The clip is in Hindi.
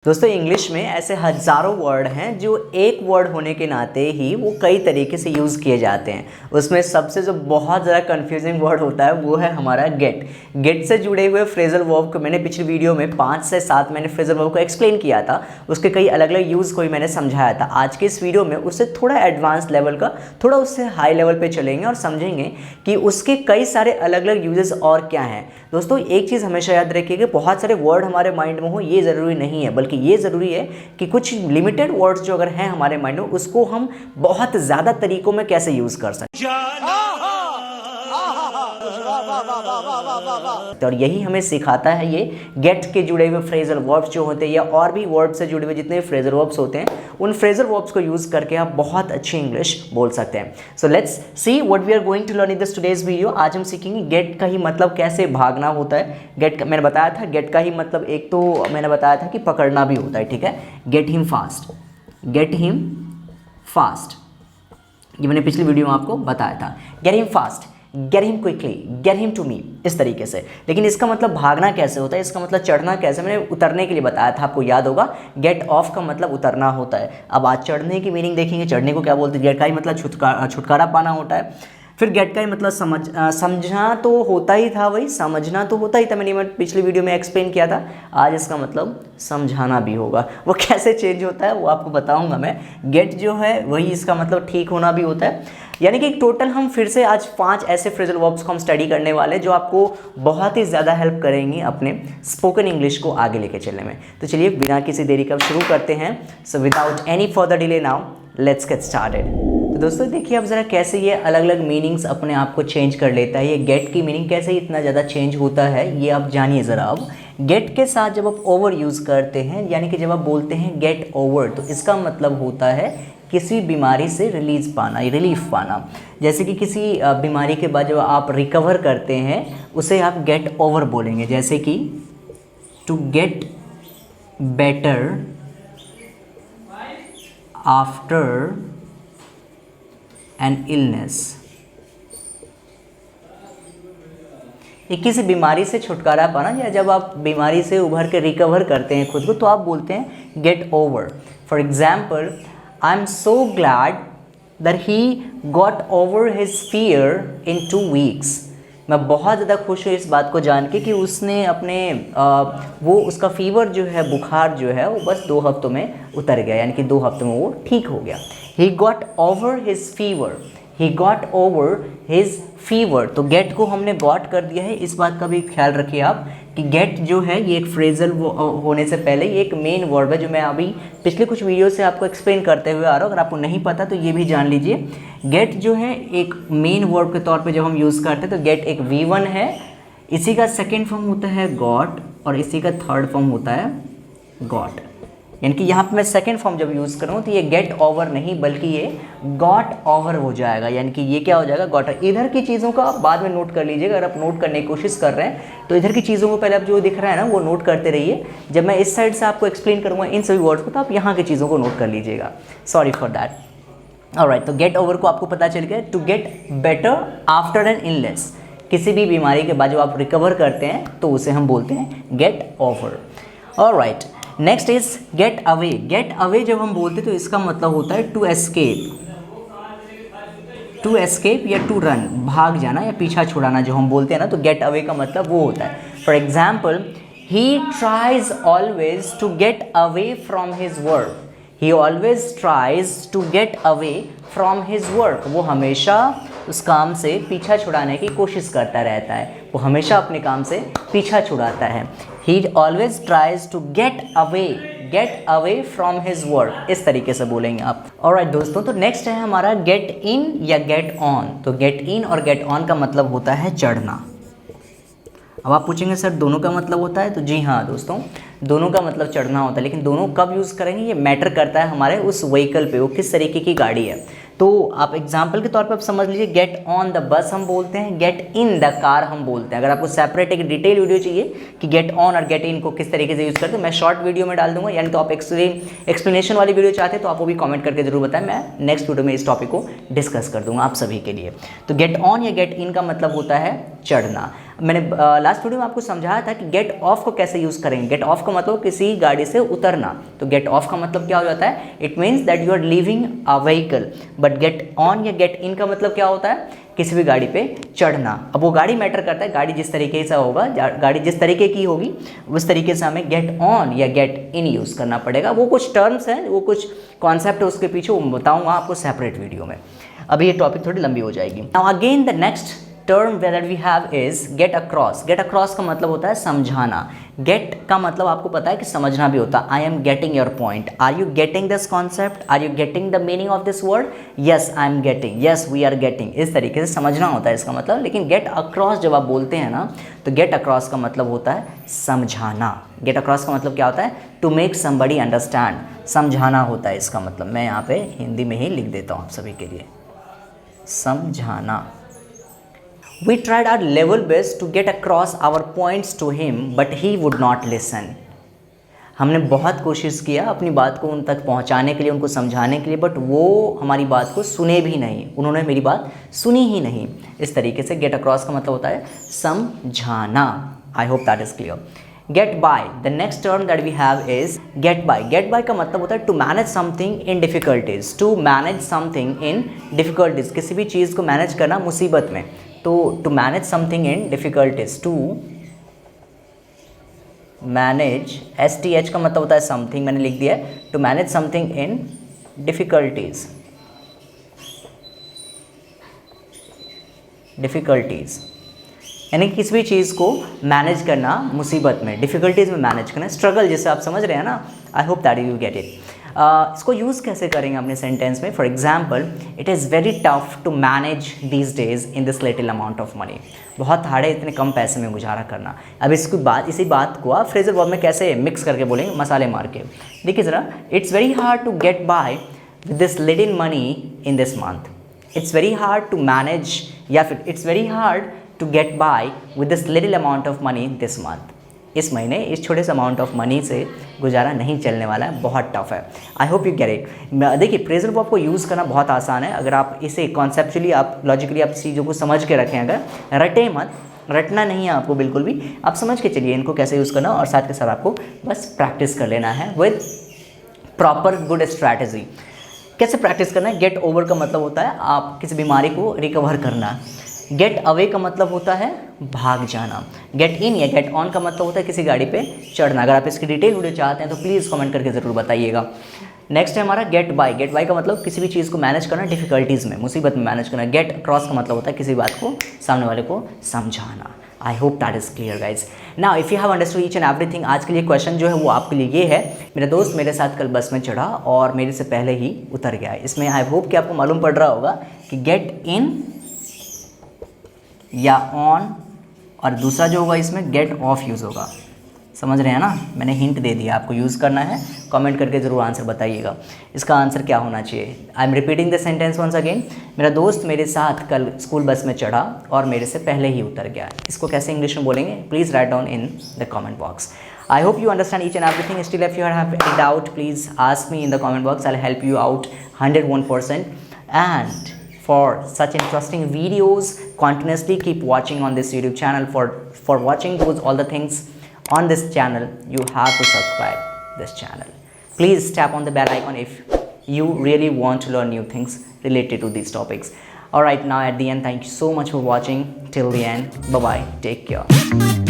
दोस्तों इंग्लिश में ऐसे हज़ारों वर्ड हैं जो एक वर्ड होने के नाते ही वो कई तरीके से यूज़ किए जाते हैं। उसमें सबसे जो बहुत ज़्यादा कंफ्यूजिंग वर्ड होता है वो है हमारा गेट। गेट से जुड़े हुए फ्रेजल वर्ब को मैंने पिछली वीडियो में 5 से 7 मैंने फ्रेजल वर्ब को एक्सप्लेन किया था, उसके कई अलग अलग यूज़ को भी मैंने समझाया था। आज के इस वीडियो में उससे थोड़ा एडवांस लेवल का, थोड़ा उससे हाई लेवल पर चलेंगे और समझेंगे कि उसके कई सारे अलग अलग यूजेस और क्या हैं। दोस्तों एक चीज़ हमेशा याद रखिए कि बहुत सारे वर्ड हमारे माइंड में हो ये ज़रूरी नहीं है, बल्कि ये ज़रूरी है कि कुछ लिमिटेड वर्ड्स जो अगर हैं हमारे माइंड में उसको हम बहुत ज़्यादा तरीकों में कैसे यूज़ कर सकते हैं। और यही हमें सिखाता है ये गेट के जुड़े हुए फ्रेजल वर्ब्स जो होते हैं या और भी वर्ड से जुड़े हुए जितने फ्रेजल वर्ब्स होते हैं, उन फ्रेजल वर्ब्स को यूज़ करके आप बहुत अच्छी इंग्लिश बोल सकते हैं। So let's see what we are going to learn in this today's video. आज हम सीखेंगे गेट का ही मतलब कैसे भागना होता है। गेट का मैंने बताया था, गेट का ही मतलब एक तो मैंने बताया था कि पकड़ना भी होता है, ठीक है। Get him fast, get him fast, ये मैंने पिछली वीडियो में आपको बताया था। Get him fast, get him quickly, get him to me, इस तरीके से। लेकिन इसका मतलब भागना कैसे होता है, इसका मतलब चढ़ना कैसे, मैंने उतरने के लिए बताया था, आपको याद होगा। गेट ऑफ का मतलब उतरना होता है। अब आज चढ़ने की मीनिंग देखेंगे। चढ़ने को क्या बोलते हैं, गेट का ही मतलब छुटकारा पाना होता है। फिर गेट का ही मतलब समझना तो होता ही था, वही समझना तो होता ही था, मैंने पिछली वीडियो में एक्सप्लेन किया था। आज इसका मतलब समझाना भी होगा। वो कैसे चेंज होता है वो आपको बताऊंगा मैं। गेट जो है वही इसका मतलब ठीक होना भी होता है। यानी कि टोटल हम फिर से आज 5 ऐसे फ्रेजल वर्ब्स को हम स्टडी करने वाले हैं जो आपको बहुत ही ज़्यादा हेल्प करेंगी अपने स्पोकन इंग्लिश को आगे लेके चलने में। तो चलिए बिना किसी देरी का शुरू करते हैं। So without any further delay now let's get started. तो दोस्तों देखिए अब ज़रा कैसे ये अलग अलग मीनिंग्स अपने आप को चेंज कर लेता है। ये गेट की मीनिंग कैसे इतना ज़्यादा चेंज होता है ये आप जानिए ज़रा। अब गेट के साथ जब आप ओवर यूज़ करते हैं, यानी कि जब आप बोलते हैं गेट ओवर, तो इसका मतलब होता है किसी बीमारी से रिलीफ पाना। जैसे कि किसी बीमारी के बाद जब आप रिकवर करते हैं उसे आप गेट ओवर बोलेंगे। जैसे कि to get better after an illness. ये किसी बीमारी से छुटकारा पाना, या जब आप बीमारी से उभर के रिकवर करते हैं खुद को, तो आप बोलते हैं get over. For example, I am so glad that he got over his fear in 2 weeks। मैं बहुत ज़्यादा खुश हूँ इस बात को जान के कि उसने अपने वो उसका फीवर जो है, बुखार जो है, वो बस 2 हफ्तों में उतर गया, यानी कि 2 हफ्तों में वो ठीक हो गया। He got over his fever, he got over his fever. तो गेट को हमने गॉट कर दिया है। इस बात का भी ख्याल रखिए आप कि गेट जो है ये एक फ्रेजल होने से पहले ये एक मेन वर्ब है, जो मैं अभी पिछले कुछ वीडियो से आपको एक्सप्लेन करते हुए आ रहा हूँ। अगर आपको नहीं पता तो ये भी जान लीजिए। गेट जो है एक मेन वर्ब के तौर पे जब हम यूज़ करते हैं तो गेट एक V1 है, इसी का सेकेंड फॉर्म होता है गॉट और इसी का थर्ड फॉर्म होता है गॉट। यानी कि यहाँ पे मैं सेकेंड फॉर्म जब यूज़ करूँ तो ये गेट ओवर नहीं बल्कि ये गॉट ओवर हो जाएगा। यानी कि ये क्या हो जाएगा, गॉट। इधर की चीज़ों का आप बाद में नोट कर लीजिएगा। अगर आप नोट करने की कोशिश कर रहे हैं तो इधर की चीज़ों को पहले आप जो दिख रहा है ना वो नोट करते रहिए। जब मैं इस साइड से आपको एक्सप्लेन करूँगा इन सभी वर्ड्स को तो आप यहाँ की चीज़ों को नोट कर लीजिएगा। Sorry for that. ऑलराइट, तो गेट ओवर को आपको पता चल गया। To get better after an illness, किसी भी बीमारी के बाद जब आप रिकवर करते हैं तो उसे हम बोलते हैं get over. Alright, next is get away. Get away जब हम बोलते हैं तो इसका मतलब होता है टू एस्केप, टू एस्केप या टू रन, भाग जाना या पीछा छुड़ाना जो हम बोलते हैं ना, तो गेट अवे का मतलब वो होता है। For example, he tries always to get away from his work, he always tries to get away from his work. वो हमेशा उस काम से पीछा छुड़ाने की कोशिश करता रहता है, वो हमेशा अपने काम से पीछा छुड़ाता है। He always tries to get away from his work, इस तरीके से बोलेंगे आप। Alright दोस्तों, तो नेक्स्ट है हमारा get in या get on। तो get in और get on का मतलब होता है चढ़ना। अब आप पूछेंगे सर दोनों का मतलब होता है, तो जी हाँ दोस्तों, दोनों का मतलब चढ़ना होता है। लेकिन दोनों कब यूज़ करेंगे ये मैटर करता है हमारे उस व्हीकल पे, वो किस तरीके की गाड़ी है। तो आप एग्जाम्पल के तौर पे आप समझ लीजिए, गेट ऑन द बस हम बोलते हैं, गेट इन द कार हम बोलते हैं। अगर आपको सेपरेट एक डिटेल वीडियो चाहिए कि गेट ऑन और गेट इन को किस तरीके से यूज़ करते हैं, मैं शॉर्ट वीडियो में डाल दूंगा। यानी तो आप एक्सप्लेनेशन वाली वीडियो चाहते हैं तो आप वो भी कमेंट करके जरूर बताएं, मैं नेक्स्ट वीडियो में इस टॉपिक को डिस्कस कर दूंगा आप सभी के लिए। तो गेट ऑन या गेट इन का मतलब होता है चढ़ना। मैंने लास्ट वीडियो में आपको समझाया था कि गेट ऑफ को कैसे यूज़ करेंगे। गेट ऑफ का मतलब किसी गाड़ी से उतरना, तो गेट ऑफ का मतलब क्या हो जाता है, it means that you are leaving a vehicle. But get on या गेट इन का मतलब क्या होता है, किसी भी गाड़ी पे चढ़ना। अब वो गाड़ी मैटर करता है, गाड़ी जिस तरीके से होगा, गाड़ी जिस तरीके की होगी उस तरीके से हमें गेट ऑन या गेट इन यूज़ करना पड़ेगा। वो कुछ टर्म्स हैं, वो कुछ कॉन्सेप्ट है उसके पीछे, वो बताऊँगा आपको सेपरेट वीडियो में। अभी ये टॉपिक थोड़ी लंबी हो जाएगी। Now again the next term that we have is get across. Get across का मतलब होता है समझाना। गेट का मतलब आपको पता है कि समझना भी होता है। I am getting your point, are you getting this concept, are you getting the meaning of this word, yes I am getting, yes we are getting, इस तरीके से समझना होता है इसका मतलब। लेकिन गेट अक्रॉस जब आप बोलते हैं ना, तो गेट अक्रॉस का मतलब होता है समझाना। गेट अक्रॉस का मतलब क्या होता है, टू मेक समबडी अंडरस्टैंड, समझाना होता है इसका मतलब। मैं यहाँ पे हिंदी में ही लिख देता हूँ आप सभी के लिए, समझाना। We tried our level best to get across our points to him, but he would not listen. हमने बहुत कोशिश किया अपनी बात को उन तक पहुंचाने के लिए, उनको समझाने के लिए, बट वो हमारी बात को सुने भी नहीं, उन्होंने मेरी बात सुनी ही नहीं। इस तरीके से गेट अक्रॉस का मतलब होता है समझाना। I hope that is clear. Get by, the next term that we have is get by. Get by का मतलब होता है to manage something in difficulties. To manage something in difficulties, किसी भी चीज़ को मैनेज करना मुसीबत में। तो to manage something in difficulties, to manage, STH का मतलब होता है समथिंग, मैंने लिख दिया है, to manage something in difficulties. Difficulties यानी किसी भी चीज़ को मैनेज करना मुसीबत में, डिफिकल्टीज में मैनेज करना, स्ट्रगल जिसे आप समझ रहे हैं ना। I hope that you get it. इसको यूज़ कैसे करेंगे अपने सेंटेंस में। For example, it is very tough to manage these days in this little amount of money. बहुत हार्ड है इतने कम पैसे में गुजारा करना। अब इसकी बात, इसी बात को आप फ्रेजल वर्ब में कैसे मिक्स करके बोलेंगे, मसाले मार के। देखिए ज़रा, it's very hard to get by with this little money in this month. It's very hard to manage, या फिर it's very hard to get by with this little amount of money this month. इस महीने इस छोटे से अमाउंट ऑफ मनी से गुजारा नहीं चलने वाला है, बहुत टफ है। I hope you get it. देखिए, फ्रेजल वर्ब को यूज़ करना बहुत आसान है अगर आप इसे कॉन्सेप्चुअली, आप लॉजिकली आप चीज़ों को समझ के रखें। अगर रटे मत, रटना नहीं है आपको बिल्कुल भी, आप समझ के चलिए इनको कैसे यूज़ करना, और साथ के साथ आपको बस प्रैक्टिस कर लेना है विद प्रॉपर गुड स्ट्रैटेजी। कैसे प्रैक्टिस करना है? गेट ओवर का मतलब होता है आप किसी बीमारी को रिकवर करना। गेट अवे का मतलब होता है भाग जाना। गेट इन या गेट ऑन का मतलब होता है किसी गाड़ी पे चढ़ना। अगर आप इसकी डिटेल वीडियो चाहते हैं तो प्लीज़ कमेंट करके ज़रूर बताइएगा। नेक्स्ट है हमारा गेट बाय। गेट बाय का मतलब किसी भी चीज़ को मैनेज करना, डिफिकल्टीज़ में, मुसीबत में मैनेज करना। गेट अक्रॉस का मतलब होता है किसी बात को सामने वाले को समझाना। I hope that is clear guys. Now if you have understood each and everything, आज के लिए क्वेश्चन जो है वो आपके लिए ये है। मेरा दोस्त मेरे साथ कल बस में चढ़ा और मेरे से पहले ही उतर गया। इसमें आई होप कि आपको मालूम पड़ रहा होगा कि गेट इन या ऑन, और दूसरा जो होगा इसमें गेट ऑफ यूज़ होगा। समझ रहे हैं ना? मैंने हिंट दे दिया, आपको यूज़ करना है। कमेंट करके ज़रूर आंसर बताइएगा, इसका आंसर क्या होना चाहिए। I am repeating the sentence once again. मेरा दोस्त मेरे साथ कल स्कूल बस में चढ़ा और मेरे से पहले ही उतर गया। इसको कैसे इंग्लिश में बोलेंगे? Please write down in the comment box. I hope you understand each and everything. Still, if you have any doubt, please ask me in the comment box. I'll help you out 101%. And for such interesting videos, continuously keep watching on this YouTube channel. For watching those all the things on this channel, you have to subscribe this channel. Please tap on the bell icon if you really want to learn new things related to these topics. All right, now at the end, thank you so much for watching till the end. Bye bye, take care.